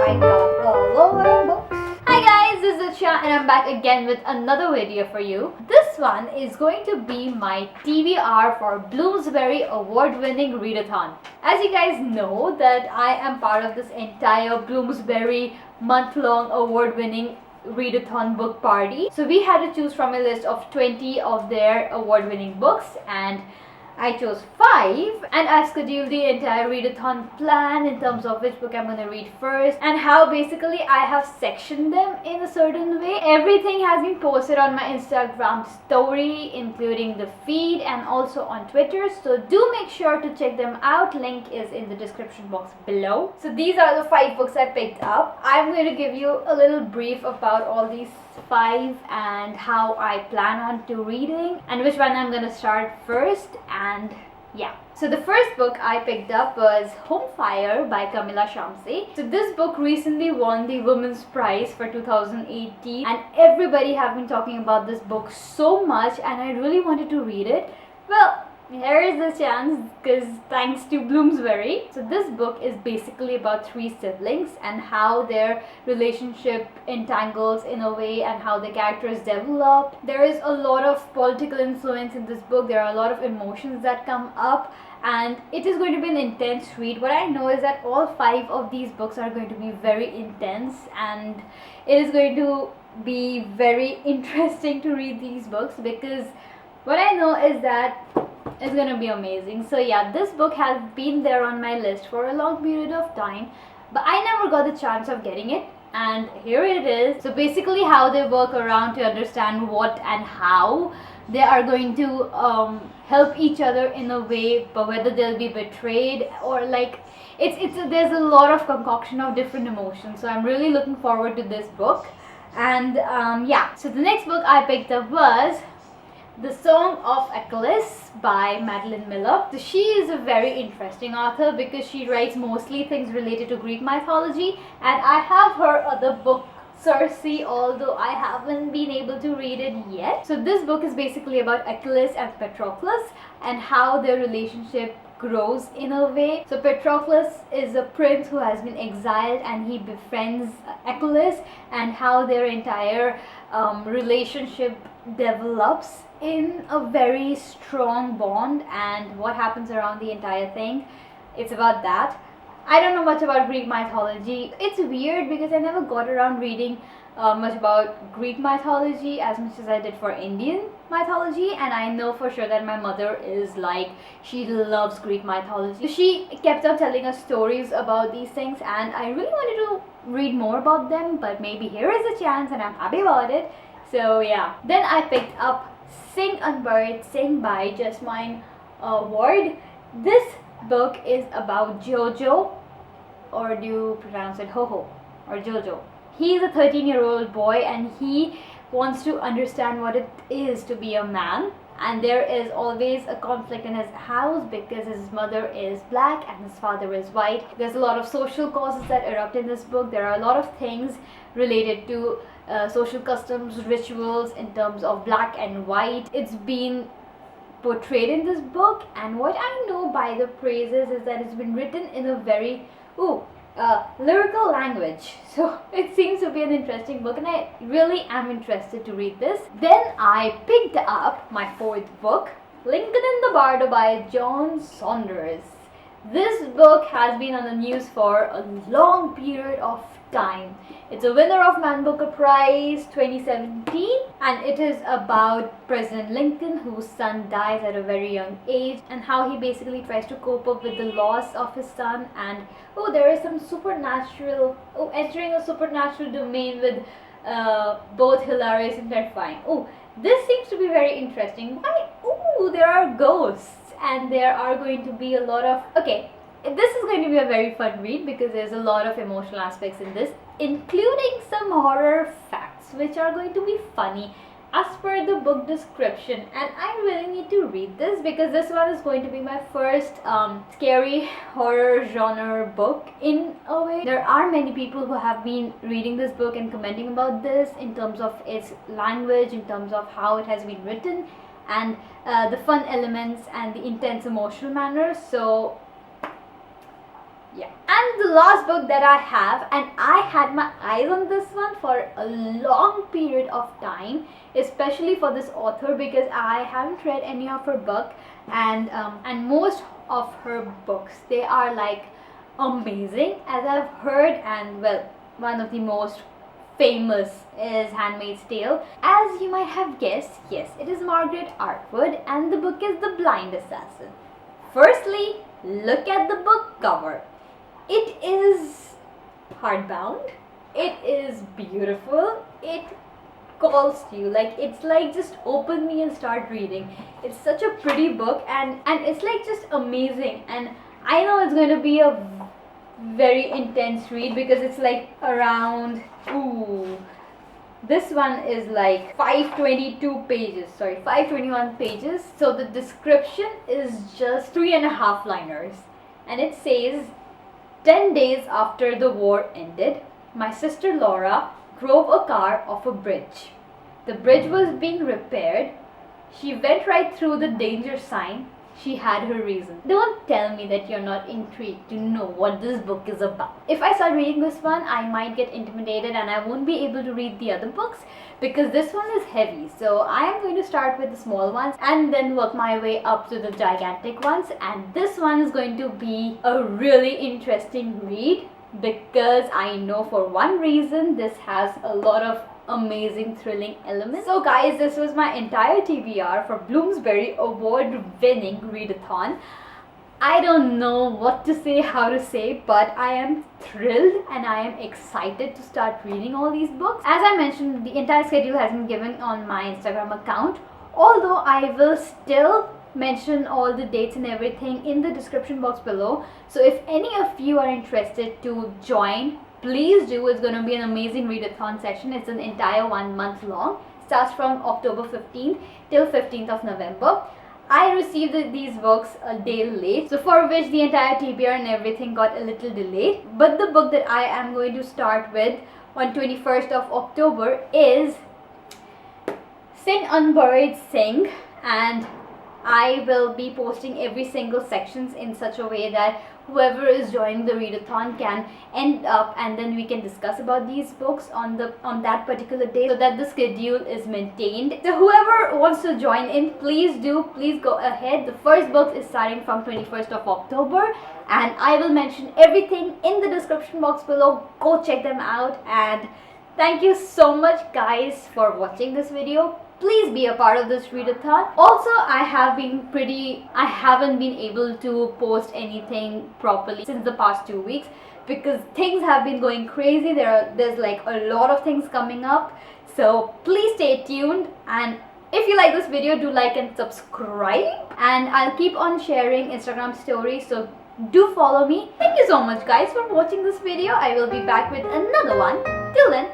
I got a lot of books. Hi guys, this is Acha and I'm back again with another video for you. This one is going to be my TBR for Bloomsbury award-winning readathon. As you guys know that I am part of this entire Bloomsbury month-long award-winning readathon book party. So we had to choose from a list of 20 of their award-winning books and I chose 5, and I've scheduled the entire readathon plan in terms of which book I'm going to read first and how basically I have sectioned them in a certain way. Everything has been posted on my Instagram story, including the feed and also on Twitter, so do make sure to check them out. Link is in the description box below. So these are the 5 books I picked up. I'm going to give you a little brief about all these 5 and how I plan on to reading and which one I'm gonna start first. And yeah, so the first book I picked up was Home Fire by Kamila Shamsie. So this book recently won the Women's Prize for 2018 and everybody have been talking about this book so much and I really wanted to read it. Well, here is the chance because thanks to Bloomsbury. So this book is basically about 3 siblings and how their relationship entangles in a way and how the characters develop. There is a lot of political influence in this book. There are a lot of emotions that come up and it is going to be an intense read. What I know is that all 5 of these books are going to be very intense and it is going to be very interesting to read these books because what I know is that it's gonna be amazing. So yeah, this book has been there on my list for a long period of time, but I never got the chance of getting it, and here it is. So basically how they work around to understand what and how they are going to help each other in a way, but whether they'll be betrayed or like there's a lot of concoction of different emotions. So I'm really looking forward to this book. And yeah, so the next book I picked up was The Song of Archilles by Madeline Miller. So she is a very interesting author because she writes mostly things related to Greek mythology, and I have her other book Circe, although I haven't been able to read it yet. So this book is basically about Achilles and Patroclus and how their relationship grows in a way. So Patroclus is a prince who has been exiled and he befriends Achilles and how their entire relationship develops in a very strong bond and what happens around the entire thing. It's about that. I don't know much about Greek mythology. It's weird because I never got around reading much about Greek mythology as much as I did for Indian mythology, and I know for sure that my mother is like, she loves Greek mythology. So she kept on telling us stories about these things and I really wanted to read more about them, but maybe here is a chance and I'm happy about it. So yeah. Then I picked up Sing Unburied, Sing by Jesmyn Ward. This book is about Jojo, or do you pronounce it Ho-Ho or Jojo? He's a 13-year-old boy and he wants to understand what it is to be a man, and there is always a conflict in his house because his mother is black and his father is white. There's a lot of social causes that erupt in this book. There are a lot of things related to social customs, rituals in terms of black and white. It's been portrayed in this book, and what I know by the praises is that it's been written in a very lyrical language. So it seems to be an interesting book and I really am interested to read this. Then I picked up my 4th book, Licoln in the Bardo by Saunders. This book has been on the news for a long period of time. It's a winner of Man Booker Prize 2017 and it is about President Lincoln, whose son dies at a very young age, and how he basically tries to cope up with the loss of his son. And there is some supernatural, entering a supernatural domain with both hilarious and terrifying. This seems to be very interesting. There are ghosts and there are going to be a lot of this is going to be a very fun read because there's a lot of emotional aspects in this, including some horror facts which are going to be funny as per the book description, and I really need to read this because this one is going to be my first scary horror genre book in a way. There are many people who have been reading this book and commenting about this in terms of its language, in terms of how it has been written, and the fun elements and the intense emotional manner. So yeah. And the last book that I have, and I had my eyes on this one for a long period of time, especially for this author, because I haven't read any of her book, and most of her books, they are like amazing as I've heard, and well, one of the most famous is Handmaid's Tale. As you might have guessed, yes, it is Margaret Atwood, and the book is The Blind Assassin. Firstly, look at the book cover. It is hardbound. It is beautiful. It calls to you, like it's like just open me and start reading. It's such a pretty book, and it's like just amazing, and I know it's going to be a very intense read because it's like around, this one is like 522 pages, sorry, 521 pages. So the description is just 3.5 liners, and it says, 10 days after the war ended, my sister Laura drove a car off a bridge. The bridge was being repaired. She went right through the danger sign. She had her reason. Don't tell me that you're not intrigued to know what this book is about. If I start reading this one, I might get intimidated and I won't be able to read the other books because this one is heavy. So I am going to start with the small ones and then work my way up to the gigantic ones. And this one is going to be a really interesting read because I know for one reason this has a lot of amazing thrilling elements. So guys, this was my entire TBR for Bloomsbury award-winning readathon. I don't know what to say, how to say, but I am thrilled and I am excited to start reading all these books. As I mentioned, the entire schedule has been given on my Instagram account, although I will still mention all the dates and everything in the description box below. So if any of you are interested to join, please do. It's going to be an amazing readathon session. It's an entire 1 month long. Starts from October 15th till 15th of November. I received these books a day late, so for which the entire TBR and everything got a little delayed. But the book that I am going to start with on 21st of October is Sing Unburied Sing, and I will be posting every single sections in such a way that whoever is joining the readathon can end up, and then we can discuss about these books on that particular day, so that the schedule is maintained. So whoever wants to join in, please go ahead. The first book is starting from 21st of October, and I will mention everything in the description box below. Go check them out, and thank you so much guys for watching this video. Please be a part of this readathon. Also, I haven't been able to post anything properly since the past 2 weeks because things have been going crazy. There's like a lot of things coming up. So please stay tuned, and if you like this video, do like and subscribe, and I'll keep on sharing Instagram stories, so do follow me. Thank you so much guys for watching this video. I will be back with another one. Till then,